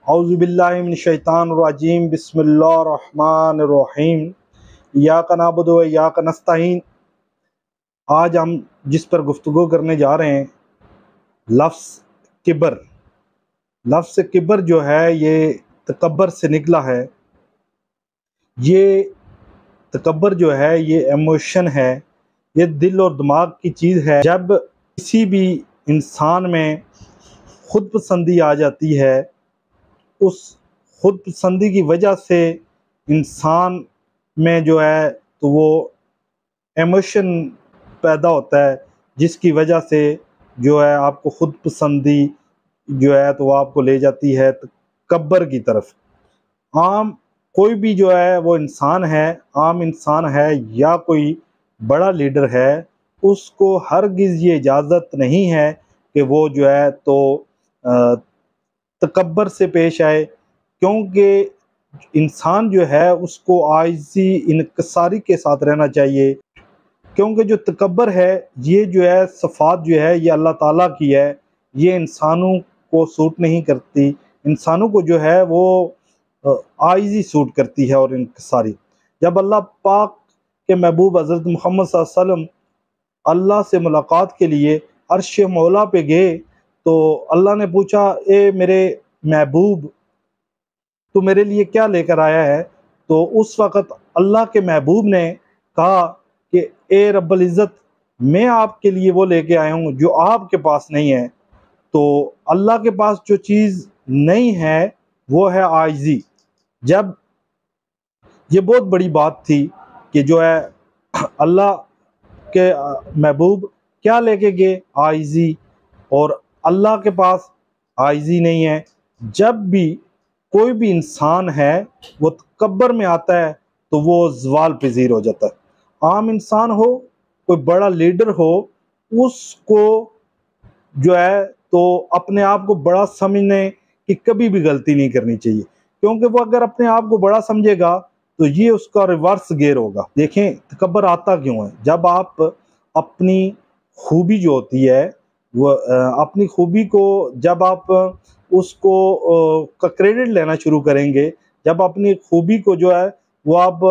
اعوذ باللہ من الشیطان الرجیم بسم اللہ الرحمن الرحیم ایاک نعبد و ایاک نستعین۔ آج ہم جس پر گفتگو کرنے جا رہے ہیں لفظ کبر۔ لفظ کبر جو ہے یہ تکبر سے نکلا ہے۔ یہ تکبر جو ہے یہ ایموشن ہے، یہ دل اور دماغ کی چیز ہے۔ جب کسی بھی انسان میں خود پسندی آ جاتی ہے، اس خود پسندی کی وجہ سے انسان میں جو ہے تو وہ ایموشن پیدا ہوتا ہے، جس کی وجہ سے جو ہے آپ کو خود پسندی جو ہے تو وہ آپ کو لے جاتی ہے تکبر کی طرف۔ عام کوئی بھی جو ہے وہ انسان ہے، عام انسان ہے یا کوئی بڑا لیڈر ہے، اس کو ہرگز یہ اجازت نہیں ہے کہ وہ جو ہے تو تکبر سے پیش آئے، کیونکہ انسان جو ہے اس کو عاجزی انکساری کے ساتھ رہنا چاہیے۔ کیونکہ جو تکبر ہے یہ جو ہے صفات جو ہے یہ اللہ تعالیٰ کی ہے، یہ انسانوں کو سوٹ نہیں کرتی۔ انسانوں کو جو ہے وہ عاجزی سوٹ کرتی ہے اور انکساری۔ جب اللہ پاک کے محبوب حضرت محمد صلی اللہ علیہ وسلم اللہ سے ملاقات کے لیے عرش مولا پہ گئے تو اللہ نے پوچھا، اے میرے محبوب تو میرے لیے کیا لے کر آیا ہے؟ تو اس وقت اللہ کے محبوب نے کہا کہ اے رب العزت، میں آپ کے لیے وہ لے کے آیا ہوں جو آپ کے پاس نہیں ہے۔ تو اللہ کے پاس جو چیز نہیں ہے وہ ہے عاجزی۔ جب یہ بہت بڑی بات تھی کہ جو ہے اللہ کے محبوب کیا لے کے گئے؟ عاجزی، اور اللہ کے پاس عاجزی نہیں ہے۔ جب بھی کوئی بھی انسان ہے وہ تکبر میں آتا ہے تو وہ زوال پذیر ہو جاتا ہے۔ عام انسان ہو، کوئی بڑا لیڈر ہو، اس کو جو ہے تو اپنے آپ کو بڑا سمجھنے کی کبھی بھی غلطی نہیں کرنی چاہیے، کیونکہ وہ اگر اپنے آپ کو بڑا سمجھے گا تو یہ اس کا ریورس گیئر ہوگا۔ دیکھیں تکبر آتا کیوں ہے؟ جب آپ اپنی خوبی جو ہوتی ہے وہ اپنی خوبی کو جب آپ اس کو کا کریڈٹ لینا شروع کریں گے، جب اپنی خوبی کو جو ہے وہ آپ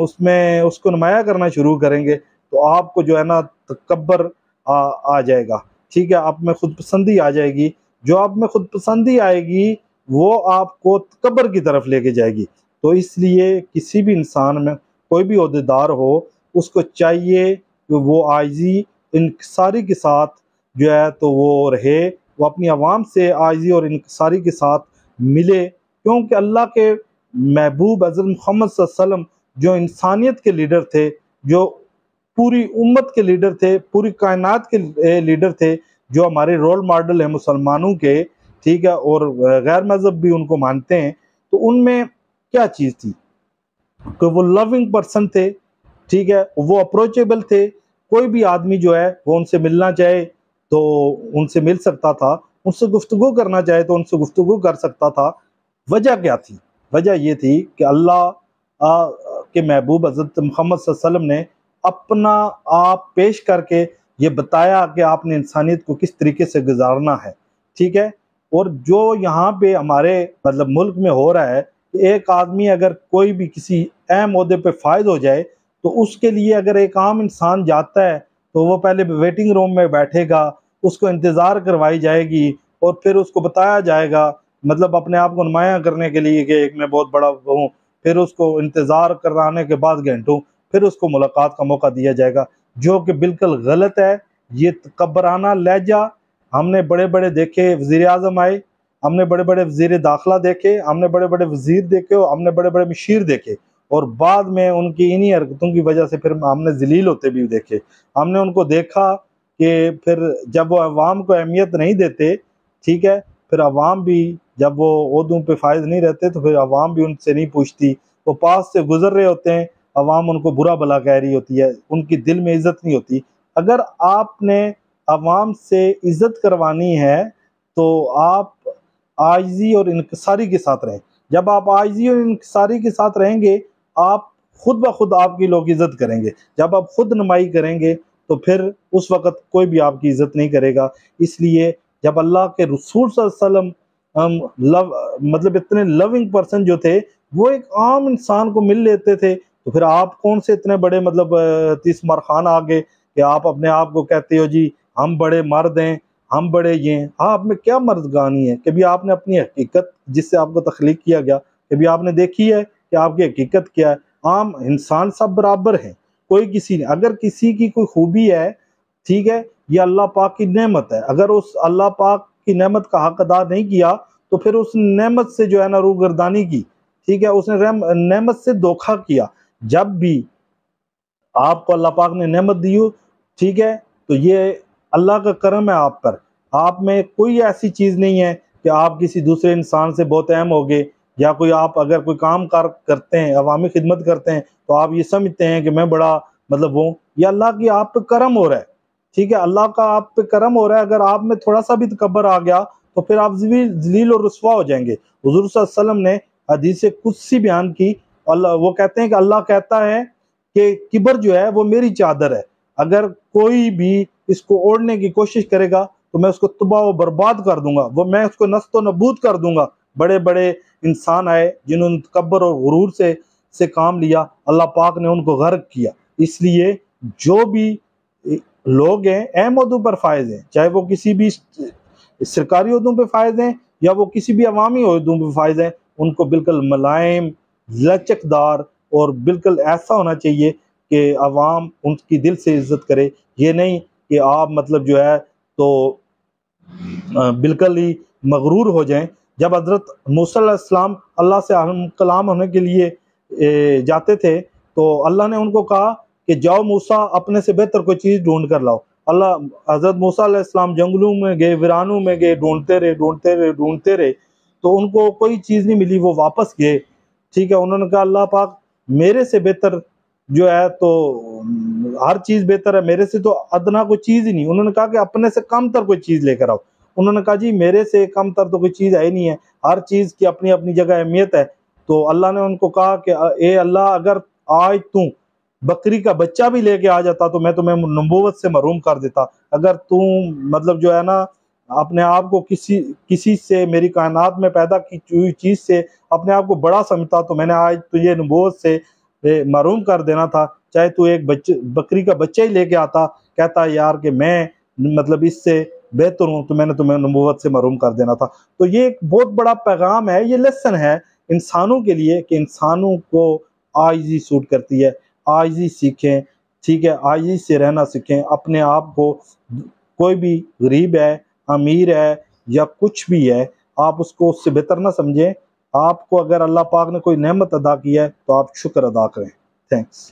اس میں اس کو نمایاں کرنا شروع کریں گے تو آپ کو جو ہے نا تکبر آ جائے گا، ٹھیک ہے، آپ میں خود پسندی آ جائے گی۔ جو آپ میں خود پسندی آئے گی وہ آپ کو تکبر کی طرف لے کے جائے گی۔ تو اس لیے کسی بھی انسان میں کوئی بھی عہدیدار ہو، اس کو چاہیے کہ وہ عاجزی انکساری کے ساتھ جو ہے تو وہ رہے، وہ اپنی عوام سے عاجزی اور انکساری کے ساتھ ملے، کیونکہ اللہ کے محبوب حضرت محمد صلی اللہ علیہ وسلم جو انسانیت کے لیڈر تھے، جو پوری امت کے لیڈر تھے، پوری کائنات کے لیڈر تھے، جو ہمارے رول ماڈل ہیں مسلمانوں کے، ٹھیک ہے، اور غیر مذہب بھی ان کو مانتے ہیں، تو ان میں کیا چیز تھی کہ وہ لونگ پرسن تھے، ٹھیک ہے، وہ اپروچیبل تھے۔ کوئی بھی آدمی جو ہے وہ ان سے ملنا چاہے تو ان سے مل سکتا تھا، ان سے گفتگو کرنا چاہے تو ان سے گفتگو کر سکتا تھا۔ وجہ کیا تھی؟ وجہ یہ تھی کہ اللہ کے محبوب حضرت محمد صلی اللہ علیہ وسلم نے اپنا آپ پیش کر کے یہ بتایا کہ آپ نے انسانیت کو کس طریقے سے گزارنا ہے، ٹھیک ہے۔ اور جو یہاں پہ ہمارے مطلب ملک میں ہو رہا ہے، ایک آدمی اگر کوئی بھی کسی اہم عہدے پہ فائز ہو جائے تو اس کے لیے اگر ایک عام انسان جاتا ہے تو وہ پہلے ویٹنگ روم میں بیٹھے گا، اس کو انتظار کروائی جائے گی اور پھر اس کو بتایا جائے گا، مطلب اپنے آپ کو نمایاں کرنے کے لیے کہ ایک میں بہت بڑا ہوں، پھر اس کو انتظار کرانے کے بعد گھنٹوں پھر اس کو ملاقات کا موقع دیا جائے گا، جو کہ بالکل غلط ہے۔ یہ تکبرانہ لہجہ ہم نے بڑے بڑے دیکھے، وزیر اعظم آئے، ہم نے بڑے بڑے وزیر داخلہ دیکھے، ہم نے بڑے بڑے وزیر دیکھے، ہم نے بڑے بڑے مشیر دیکھے، اور بعد میں ان کی انہی حرکتوں کی وجہ سے پھر ہم نے ذلیل ہوتے بھی دیکھے۔ ہم نے ان کو دیکھا کہ پھر جب وہ عوام کو اہمیت نہیں دیتے، ٹھیک ہے، پھر عوام بھی جب وہ عہدوں پہ فائز نہیں رہتے تو پھر عوام بھی ان سے نہیں پوچھتی، وہ پاس سے گزر رہے ہوتے ہیں، عوام ان کو برا بھلا کہہ رہی ہوتی ہے، ان کی دل میں عزت نہیں ہوتی۔ اگر آپ نے عوام سے عزت کروانی ہے تو آپ عاجزی اور انکساری کے ساتھ رہیں۔ جب آپ عاجزی اور انکساری کے ساتھ رہیں گے، آپ خود بخود آپ کی لوگ عزت کریں گے۔ جب آپ خود نمائی کریں گے تو پھر اس وقت کوئی بھی آپ کی عزت نہیں کرے گا۔ اس لیے جب اللہ کے رسول صلی اللہ علیہ وسلم مطلب اتنے لونگ پرسن جو تھے وہ ایک عام انسان کو مل لیتے تھے، تو پھر آپ کون سے اتنے بڑے مطلب تیس مار خان آگے کہ آپ اپنے آپ کو کہتے ہو جی ہم بڑے مرد ہیں، ہم بڑے یہ ہیں؟ آپ میں کیا مردگانی ہے؟ کبھی آپ نے اپنی حقیقت جس سے آپ کو تخلیق کیا گیا کبھی آپ نے دیکھی ہے کہ آپ کی حقیقت کیا ہے؟ عام انسان سب برابر ہیں، کوئی کسی نے اگر کسی کی کوئی خوبی ہے، ٹھیک ہے، یہ اللہ پاک کی نعمت ہے، اگر اس اللہ پاک کی نعمت کا حق ادا نہیں کیا تو پھر اس نعمت سے جو ہے نا روگردانی کی، ٹھیک ہے، اس نے نعمت سے دھوکہ کیا۔ جب بھی آپ کو اللہ پاک نے نعمت دی ہو، ٹھیک ہے، تو یہ اللہ کا کرم ہے آپ پر، آپ میں کوئی ایسی چیز نہیں ہے کہ آپ کسی دوسرے انسان سے بہت اہم ہوگے، یا کوئی آپ اگر کوئی کام کرتے ہیں، عوامی خدمت کرتے ہیں تو آپ یہ سمجھتے ہیں کہ میں بڑا مطلب وہ، یہ اللہ کی آپ پہ کرم ہو رہا ہے، ٹھیک ہے، اللہ کا آپ پہ کرم ہو رہا ہے۔ اگر آپ میں تھوڑا سا بھی تکبر آ گیا تو پھر آپ ذلیل اور رسوا ہو جائیں گے۔ حضور صلی اللہ علیہ وسلم نے حدیث قدسی بیان کی، اللہ وہ کہتے ہیں کہ اللہ کہتا ہے کہ کبر جو ہے وہ میری چادر ہے، اگر کوئی بھی اس کو اوڑھنے کی کوشش کرے گا تو میں اس کو تباہ و برباد کر دوں گا، وہ میں اس کو نست و نبود کر دوں گا۔ بڑے بڑے انسان آئے جنہوں نے تکبر اور غرور سے کام لیا، اللہ پاک نے ان کو غرق کیا۔ اس لیے جو بھی لوگ ہیں اہم عہدوں پر فائز ہیں، چاہے وہ کسی بھی سرکاری عہدوں پہ فائز ہیں یا وہ کسی بھی عوامی عہدوں پہ فائز ہیں، ان کو بالکل ملائم، لچکدار اور بالکل ایسا ہونا چاہیے کہ عوام ان کی دل سے عزت کرے، یہ نہیں کہ آپ مطلب جو ہے تو بالکل ہی مغرور ہو جائیں۔ جب حضرت موسیٰ علیہ السلام اللہ سے کلام ہونے کے لیے جاتے تھے تو اللہ نے ان کو کہا کہ جاؤ موسیٰ اپنے سے بہتر کوئی چیز ڈھونڈ کر لاؤ۔ حضرت موسیٰ علیہ السلام جنگلوں میں گئے، ویرانوں میں گئے، ڈھونڈتے رہے تو ان کو کوئی چیز نہیں ملی، وہ واپس گئے، ٹھیک ہے، انہوں نے کہا اللہ پاک میرے سے بہتر جو ہے تو ہر چیز بہتر ہے، میرے سے تو ادنا کوئی چیز ہی نہیں۔ انہوں نے کہا کہ اپنے سے کم تر کوئی چیز لے کر آؤ، انہوں نے کہا جی میرے سے کم تر تو کوئی چیز ہے ہی نہیں ہے، ہر چیز کی اپنی اپنی جگہ اہمیت ہے۔ تو اللہ نے ان کو کہا کہ اے اللہ اگر آج تم بکری کا بچہ بھی لے کے آ جاتا تو میں تمہیں نبوت سے محروم کر دیتا، اگر تم مطلب جو ہے نا اپنے آپ کو کسی سے، میری کائنات میں پیدا کی ہوئی چیز سے اپنے آپ کو بڑا سمجھتا تو میں نے آج تجھے نبوت سے محروم کر دینا تھا، چاہے تو ایک بکری کا بچہ ہی لے کے آتا، کہتا یار کہ میں مطلب اس سے بہتر ہوں، تو میں نے تمہیں نبوت سے محروم کر دینا تھا۔ تو یہ ایک بہت بڑا پیغام ہے، یہ لیسن ہے انسانوں کے لیے کہ انسانوں کو عاجزی سوٹ کرتی ہے، عاجزی سیکھیں، ٹھیک ہے، عاجزی سے رہنا سیکھیں، اپنے آپ کو کوئی بھی غریب ہے، امیر ہے یا کچھ بھی ہے، آپ اس کو اس سے بہتر نہ سمجھیں۔ آپ کو اگر اللہ پاک نے کوئی نعمت ادا کی ہے تو آپ شکر ادا کریں۔ تھینکس۔